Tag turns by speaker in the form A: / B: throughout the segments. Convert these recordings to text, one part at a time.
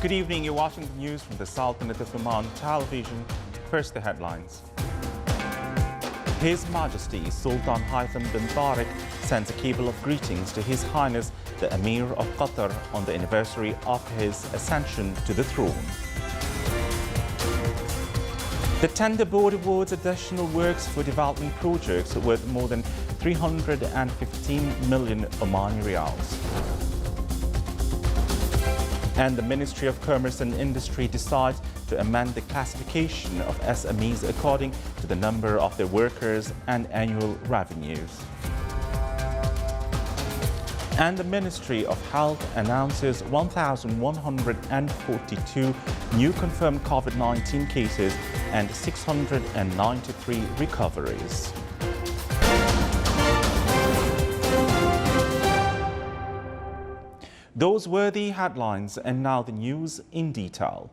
A: Good evening. You're watching the news from the Sultanate of Oman television. First, the headlines. His Majesty Sultan Haitham bin Tariq sends a cable of greetings to His Highness the Emir of Qatar on the anniversary of his ascension to the throne. The tender board awards additional works for development projects worth more than 315 million Omani Riyals. And the Ministry of Commerce and Industry decides to amend the classification of SMEs according to the number of their workers and annual revenues. And the Ministry of Health announces 1,142 new confirmed COVID-19 cases and 693 recoveries. Those were the headlines, and now the news in detail.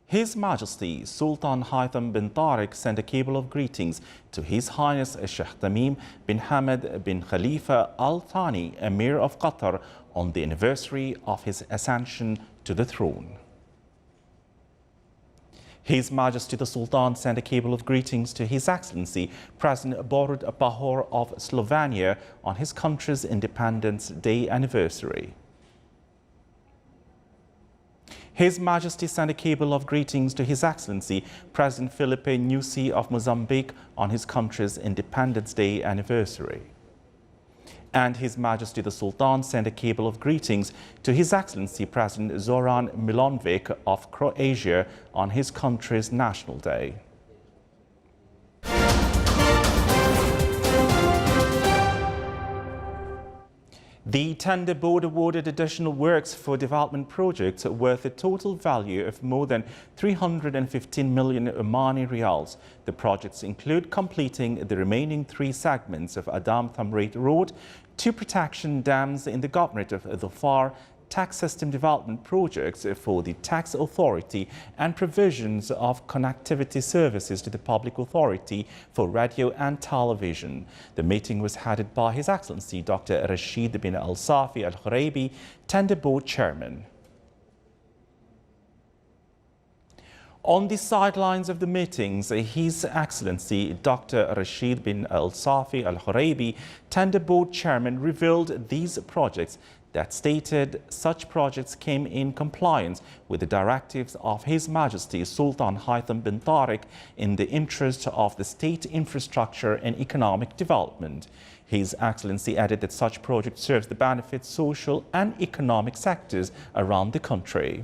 A: His Majesty Sultan Haitham bin Tariq sent a cable of greetings to His Highness Sheikh Tamim bin Hamad bin Khalifa Al Thani, Emir of Qatar, on the anniversary of his ascension to the throne. His Majesty the Sultan sent a cable of greetings to His Excellency President Borut Pahor of Slovenia on his country's Independence Day anniversary. His Majesty sent a cable of greetings to His Excellency President Filipe Nyusi of Mozambique on his country's Independence Day anniversary. And His Majesty the Sultan sent a cable of greetings to His Excellency President Zoran Milanovic of Croatia on his country's National Day. The tender board awarded additional works for development projects worth a total value of more than 315 million Omani Riyals. The projects include completing the remaining 3 segments of Adam Thamreit Road, 2 protection dams in the Governorate of Dhofar, tax system development projects for the tax authority, and provisions of connectivity services to the public authority for radio and television. The meeting was headed by His Excellency Dr. Rashid bin Al Safi Al Khuraibi, tender board chairman. On the sidelines of the meetings, His Excellency Dr. Rashid bin Al Safi Al Khuraibi, tender board chairman, revealed these projects that stated such projects came in compliance with the directives of His Majesty Sultan Haitham bin Tariq in the interest of the state infrastructure and economic development. His Excellency added that such projects serve the benefit social and economic sectors around the country.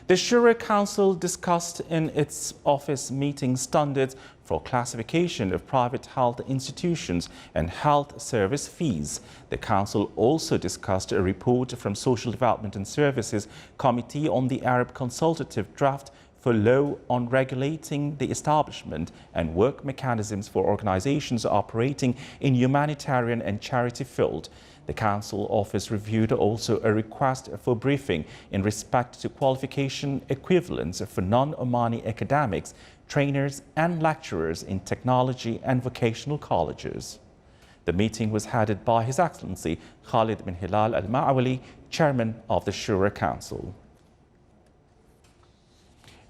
A: The Shura Council discussed in its office meeting standards for classification of private health institutions and health service fees. The Council also discussed a report from Social Development and Services Committee on the Arab Consultative Draft for Law on regulating the establishment and work mechanisms for organizations operating in humanitarian and charity field. The Council office reviewed also a request for briefing in respect to qualification equivalents for non-Omani academics, trainers and lecturers in technology and vocational colleges. The meeting was headed by His Excellency Khalid bin Hilal Al-Ma'awali, Chairman of the Shura Council.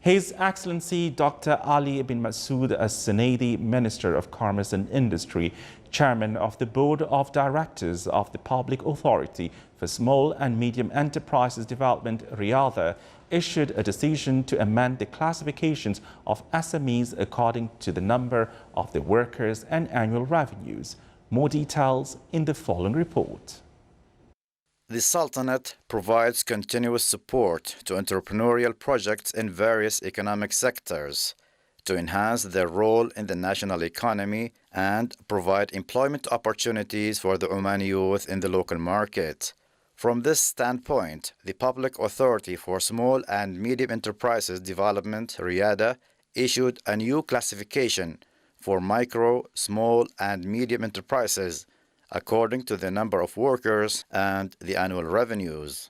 A: His Excellency Dr. Ali bin Masood As-Sunaidi, Minister of Commerce and Industry, Chairman of the Board of Directors of the Public Authority for Small and Medium Enterprises Development, Riyadh, issued a decision to amend the classifications of SMEs according to the number of their workers and annual revenues. More details in the following report.
B: The Sultanate provides continuous support to entrepreneurial projects in various economic sectors to enhance their role in the national economy and provide employment opportunities for the Omani youth in the local market. From this standpoint, the Public Authority for Small and Medium Enterprises Development, Riyadh, issued a new classification for micro, small, and medium enterprises according to the number of workers and the annual revenues.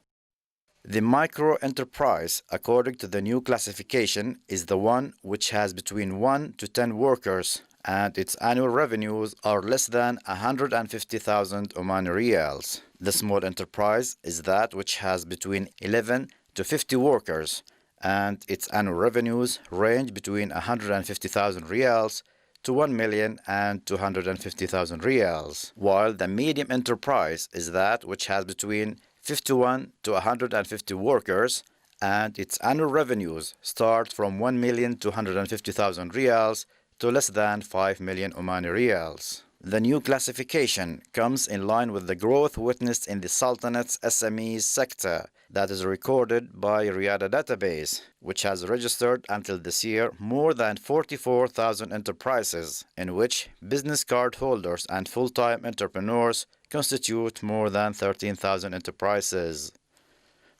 B: The micro enterprise, according to the new classification, is the one which has between 1 to 10 workers and its annual revenues are less than 150,000 Omani riyals. The small enterprise is that which has between 11 to 50 workers, and its annual revenues range between 150,000 riyals to 1,250,000 riyals, while the medium enterprise is that which has between 51 to 150 workers, and its annual revenues start from 1,250,000 riyals to less than 5 million Omani riyals. The new classification comes in line with the growth witnessed in the Sultanate's SMEs sector that is recorded by Riyadh database, which has registered until this year more than 44,000 enterprises, in which business card holders and full-time entrepreneurs constitute more than 13,000 enterprises.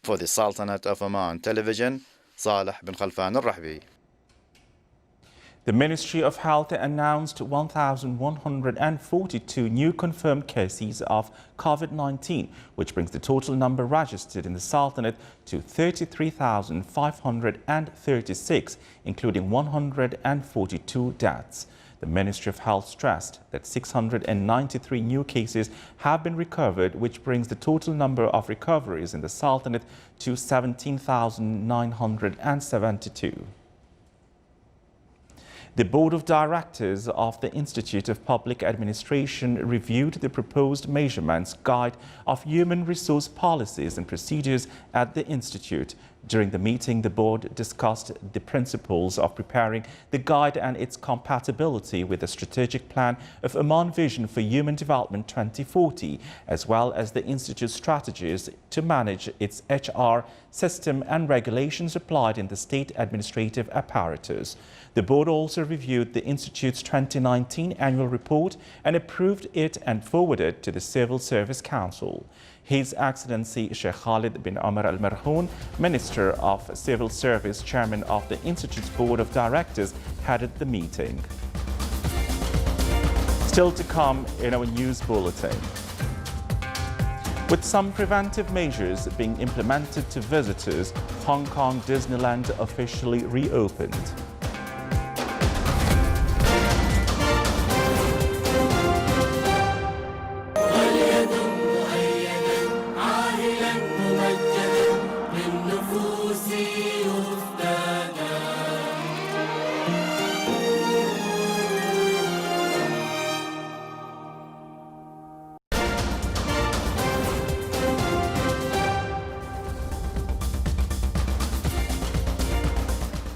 B: For the Sultanate of Oman Television, Saleh bin Khalfan al-Rahbi.
A: The Ministry of Health announced 1,142 new confirmed cases of COVID-19, which brings the total number registered in the Sultanate to 33,536, including 142 deaths. The Ministry of Health stressed that 693 new cases have been recovered, which brings the total number of recoveries in the Sultanate to 17,972. The Board of Directors of the Institute of Public Administration reviewed the proposed measurements guide of human resource policies and procedures at the Institute. During the meeting, the board discussed the principles of preparing the guide and its compatibility with the strategic plan of Oman Vision for Human Development 2040, as well as the Institute's strategies to manage its HR system and regulations applied in the state administrative apparatus. The board also reviewed the Institute's 2019 annual report and approved it and forwarded to the Civil Service Council. His Excellency Sheikh Khalid bin Omar Al Marhoun, Minister of Civil Service, Chairman of the Institute's Board of Directors, headed the meeting. Still to come in our news bulletin. With some preventive measures being implemented to visitors, Hong Kong Disneyland officially reopened.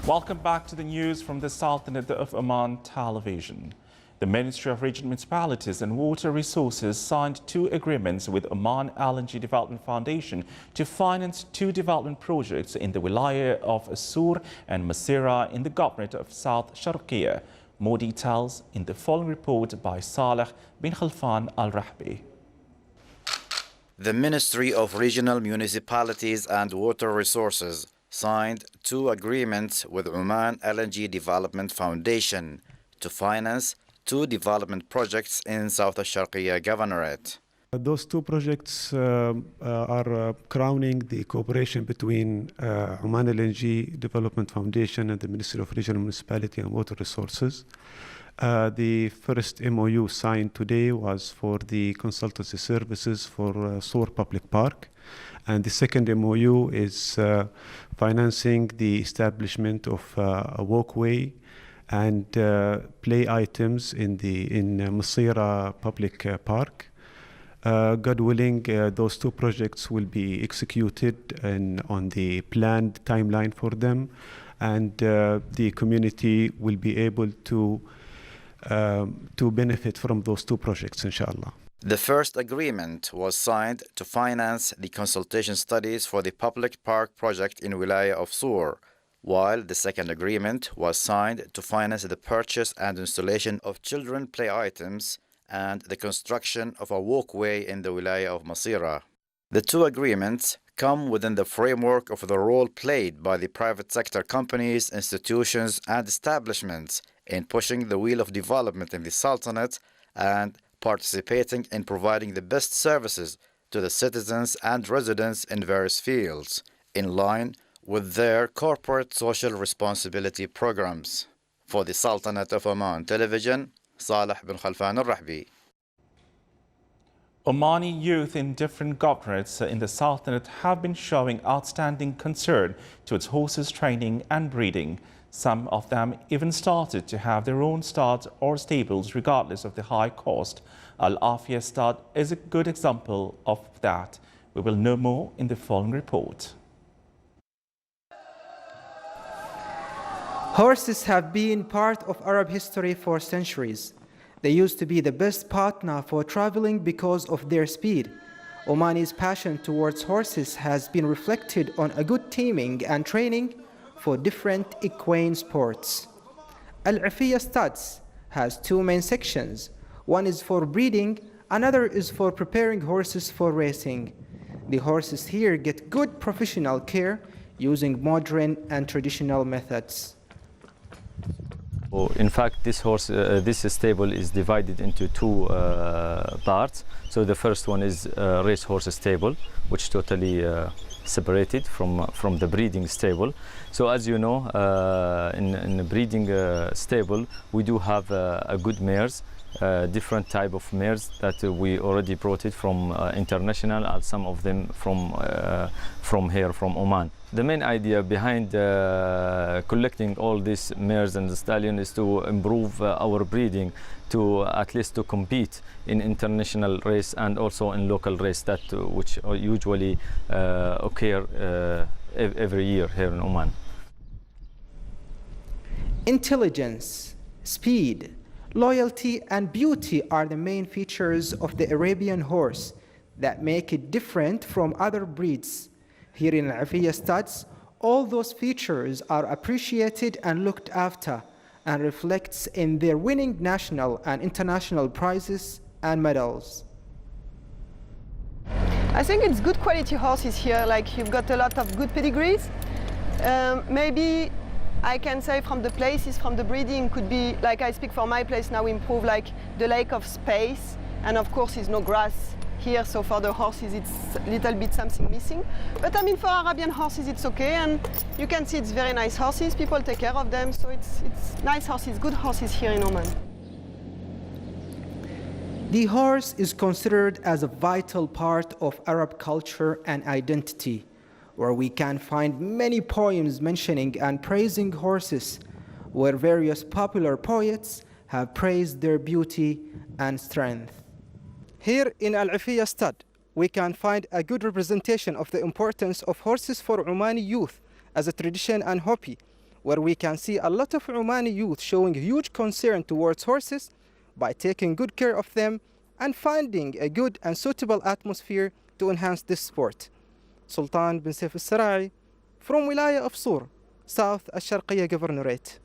A: Welcome back to the news from the Sultanate of Oman Television. The Ministry of Regional Municipalities and Water Resources signed 2 agreements with Oman LNG Development Foundation to finance 2 development projects in the Wilaya of Sur and Masira in the Governorate of South Sharqiya. More details in the following report by Saleh bin Khalfan al-Rahbi.
B: The Ministry of Regional Municipalities and Water Resources signed 2 agreements with Oman LNG Development Foundation to finance 2 development projects in South Sharqiya Governorate.
C: Those 2 projects are crowning the cooperation between Oman LNG Development Foundation and the Ministry of Regional Municipality and Water Resources. The first MOU signed today was for the consultancy services for Sur Public Park. And the second MOU is financing the establishment of a walkway and play items in Masira Public Park. God willing, those 2 projects will be executed on the planned timeline for them, and the community will be able to benefit from those 2 projects, inshallah.
B: The first agreement was signed to finance the consultation studies for the public park project in Wilaya of Sur, while the second agreement was signed to finance the purchase and installation of children play items and the construction of a walkway in the Wilaya of Masira. The 2 agreements come within the framework of the role played by the private sector companies, institutions, and establishments in pushing the wheel of development in the Sultanate and participating in providing the best services to the citizens and residents in various fields, in line with their corporate social responsibility programs. For the Sultanate of Oman Television, صالح بن خلفان الرحبي.
A: Omani youth in different governorates in the Sultanate have been showing outstanding concern towards horses training and breeding. Some of them even started to have their own studs or stables regardless of the high cost. Al-Afia stud is a good example of that. We will know more in the following report.
D: Horses have been part of Arab history for centuries. They used to be the best partner for traveling because of their speed. Omani's passion towards horses has been reflected on a good teaming and training for different equine sports. Al-Afia Studs has two main sections. One is for breeding, another is for preparing horses for racing. The horses here get good professional care using modern and traditional methods.
E: In fact, this stable is divided into two parts. So the first one is a racehorse stable, which totally separated from the breeding stable. So as you know, in the breeding stable, we do have a good mares, different type of mares that we already brought it from international, and some of them from here, from Oman. The main idea behind collecting all these mares and the stallion is to improve our breeding, to at least to compete in international race and also in local race that which usually occur every year here in Oman.
D: Intelligence, speed, loyalty, and beauty are the main features of the Arabian horse that make it different from other breeds. Here in Al-Afia Studs, all those features are appreciated and looked after and reflects in their winning national and international prizes and medals.
F: I think it's good quality horses here, like you've got a lot of good pedigrees. Maybe I can say from the places, from the breeding could be, like I speak for my place now, improve like the lack of space, and of course there's no grass here, so for the horses it's a little bit something missing. But I mean for Arabian horses it's okay, and you can see it's very nice horses, people take care of them, so it's nice horses, good horses here in Oman.
D: The horse is considered as a vital part of Arab culture and identity, where we can find many poems mentioning and praising horses, where various popular poets have praised their beauty and strength. Here in Al-Afia Stud, we can find a good representation of the importance of horses for Omani youth as a tradition and hobby, where we can see a lot of Omani youth showing huge concern towards horses by taking good care of them and finding a good and suitable atmosphere to enhance this sport. Sultan bin Saif al-Sarai from Wilaya of Sur, South Al-Sharqiyya Governorate.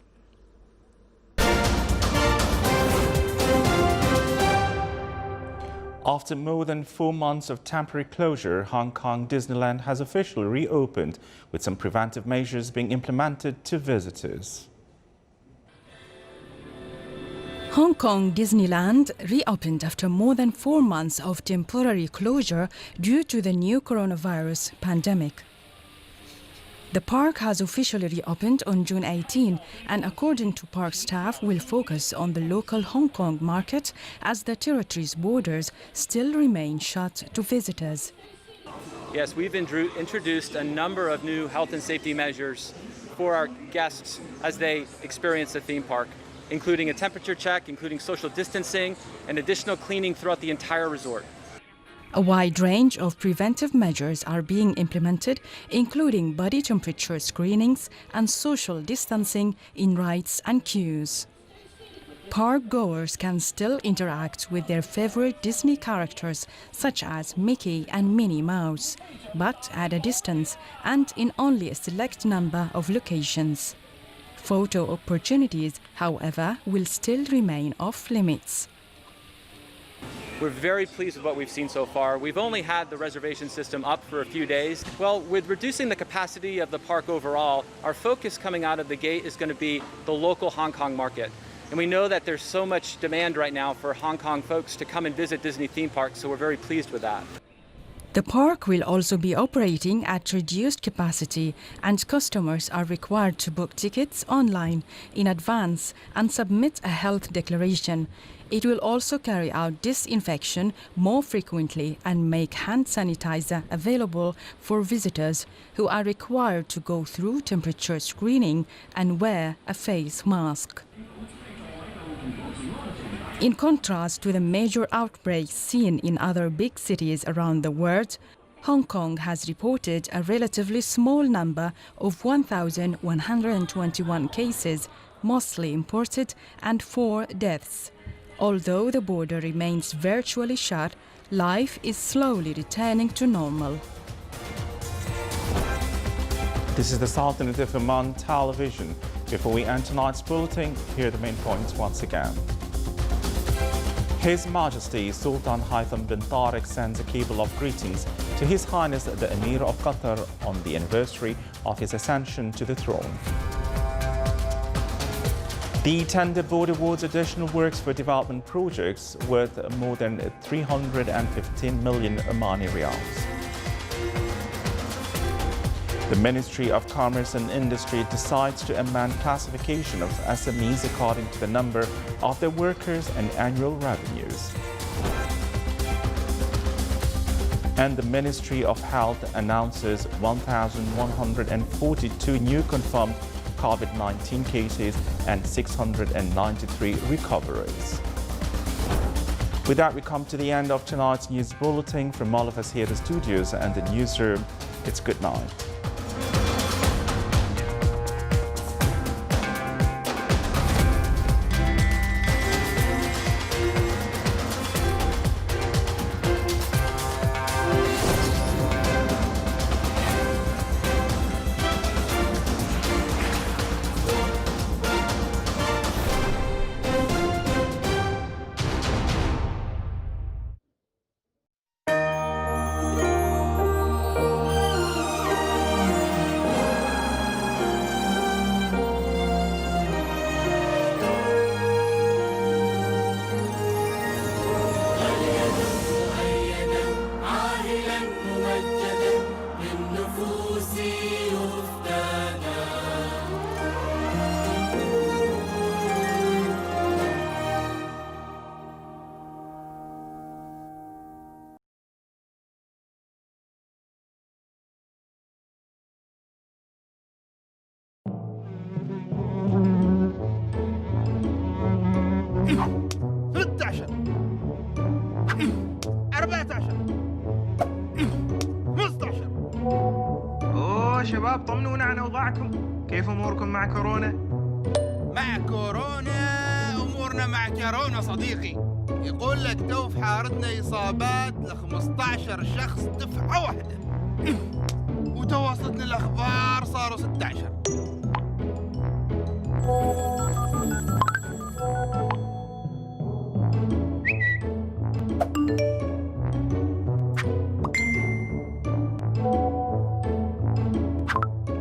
A: After more than 4 months of temporary closure, Hong Kong Disneyland has officially reopened, with some preventive measures being implemented to visitors.
G: Hong Kong Disneyland reopened after more than 4 months of temporary closure due to the new coronavirus pandemic. The park has officially reopened on June 18, and according to park staff, will focus on the local Hong Kong market as the territory's borders still remain shut to visitors.
H: Yes, we've introduced a number of new health and safety measures for our guests as they experience the theme park, including a temperature check, including social distancing, and additional cleaning throughout the entire resort.
G: A wide range of preventive measures are being implemented, including body temperature screenings and social distancing in rides and queues. Park goers can still interact with their favorite Disney characters such as Mickey and Minnie Mouse, but at a distance and in only a select number of locations. Photo opportunities, however, will still remain off limits.
H: We're very pleased with what we've seen so far. We've only had the reservation system up for a few days. Well, with reducing the capacity of the park overall, our focus coming out of the gate is going to be the local Hong Kong market. And we know that there's so much demand right now for Hong Kong folks to come and visit Disney theme parks, so we're very pleased with that.
G: The park will also be operating at reduced capacity, and customers are required to book tickets online in advance and submit a health declaration. It will also carry out disinfection more frequently and make hand sanitizer available for visitors who are required to go through temperature screening and wear a face mask. In contrast to the major outbreaks seen in other big cities around the world, Hong Kong has reported a relatively small number of 1,121 cases, mostly imported, and 4 deaths. Although the border remains virtually shut, life is slowly returning to normal.
A: This is the Sultanate of Oman television. Before we end tonight's bulletin, here are the main points once again. His Majesty Sultan Haitham bin Tariq sends a cable of greetings to His Highness the Emir of Qatar on the anniversary of his ascension to the throne. The tender board awards additional works for development projects worth more than 315 million Omani riyals. The Ministry of Commerce and Industry decides to amend classification of SMEs according to the number of their workers and annual revenues. And the Ministry of Health announces 1,142 new confirmed COVID-19 cases and 693 recoveries. With that, we come to the end of tonight's news bulletin. From all of us here at the studios and the newsroom, it's good night.
I: شباب طمنونا عن اوضاعكم، كيف اموركم مع كورونا؟
J: مع كورونا امورنا مع كورونا صديقي. يقول لك تو في حارتنا اصابات ل 15 شخص دفعه واحده، وتو وصلتنا الاخبار صاروا 16.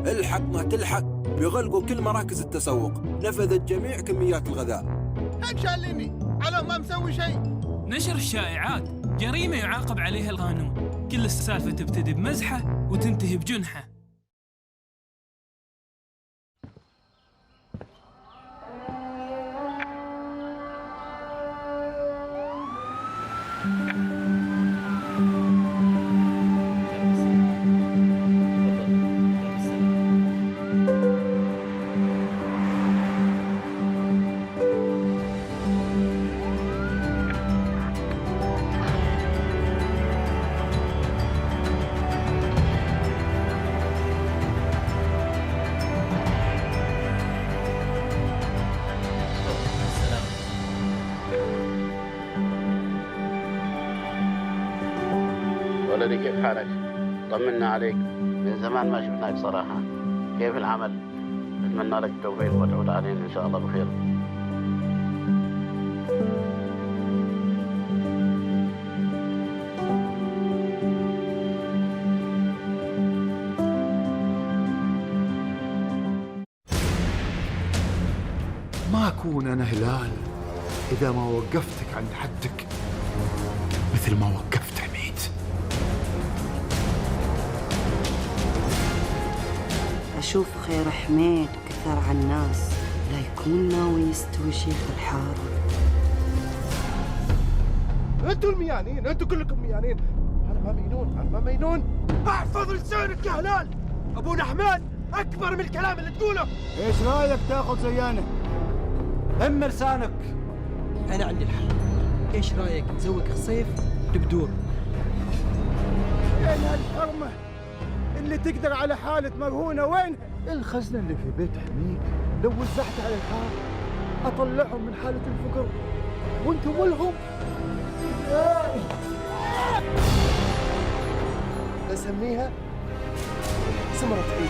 K: الحق ما تلحق، بيغلقوا كل مراكز التسوق، نفذت جميع كميات الغذاء.
J: انشالني على ما مسوي شيء.
L: نشر الشائعات جريمة يعاقب عليها القانون، كل السالفة تبتدي بمزحة وتنتهي بجنحة.
M: ولدي كيف حالك؟ طمنا عليك، من زمان ما شفناك صراحة. كيف العمل؟ أتمنى لك التوفيق وتعود علينا إن شاء الله بخير.
N: ما أكون أنا هلال إذا ما وقفتك عند حدك مثل ما وقفت حميد.
O: أشوف خير حميد كثر على الناس لا يكون ناوي يستوي شيخ الحارة.
P: انتوا الميانين، انتوا كلكم ميانين. انا ما مينون، انا ما مينون. احفظ لسانك يا هلال. ابونا حماد اكبر من الكلام اللي تقوله.
Q: ايش رايك تاخذ زيانه؟
P: ام لسانك. انا عندي الحل. ايش رايك تزوق خصيف ببدور؟
Q: وين هالحرمه اللي تقدر على حاله مرهونه؟ وين الخزنه اللي في بيت حميد؟ لو وزعت على الحار اطلعهم من حاله الفقر وانتم ولهم.
P: بسميها سمرة عيد.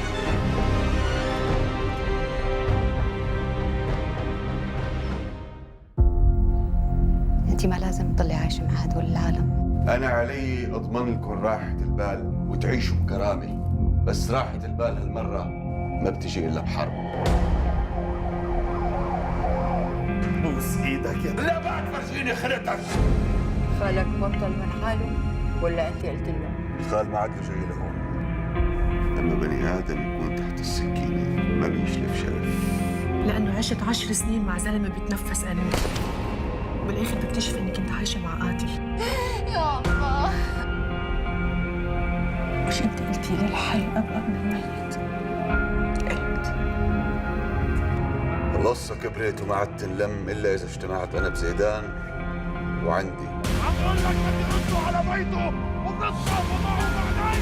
R: انت ما لازم تضلي عايشة مع هدول العالم.
S: أنا علي أضمن لكم راحة البال وتعيشوا بكرامة، بس راحة البال هالمرة ما بتجي إلا بحرب.
P: بوس إيدك يا لا بعد فرجيني خلتك.
T: خالك بطل من حاله ولا أنت قلت له؟
S: الخال ما عاد جاي لهون. لما بني آدم يكون تحت السكينة ما بيشلف شرف.
U: لأنه عشت 10 سنين مع زلمة بيتنفس ألم، وبالآخر بكتشف إنك أنت عايشة مع قاتل.
T: يا الله.
U: مش أنت قلتي لي الحي أبقى من الميت؟ قلت.
S: القصة كبرت وما عاد تنلم إلا إذا اجتمعت أنا بزيدان وعندي.
P: أقول لك بدي ردوا على بيته وقصة وضعوا بعدين.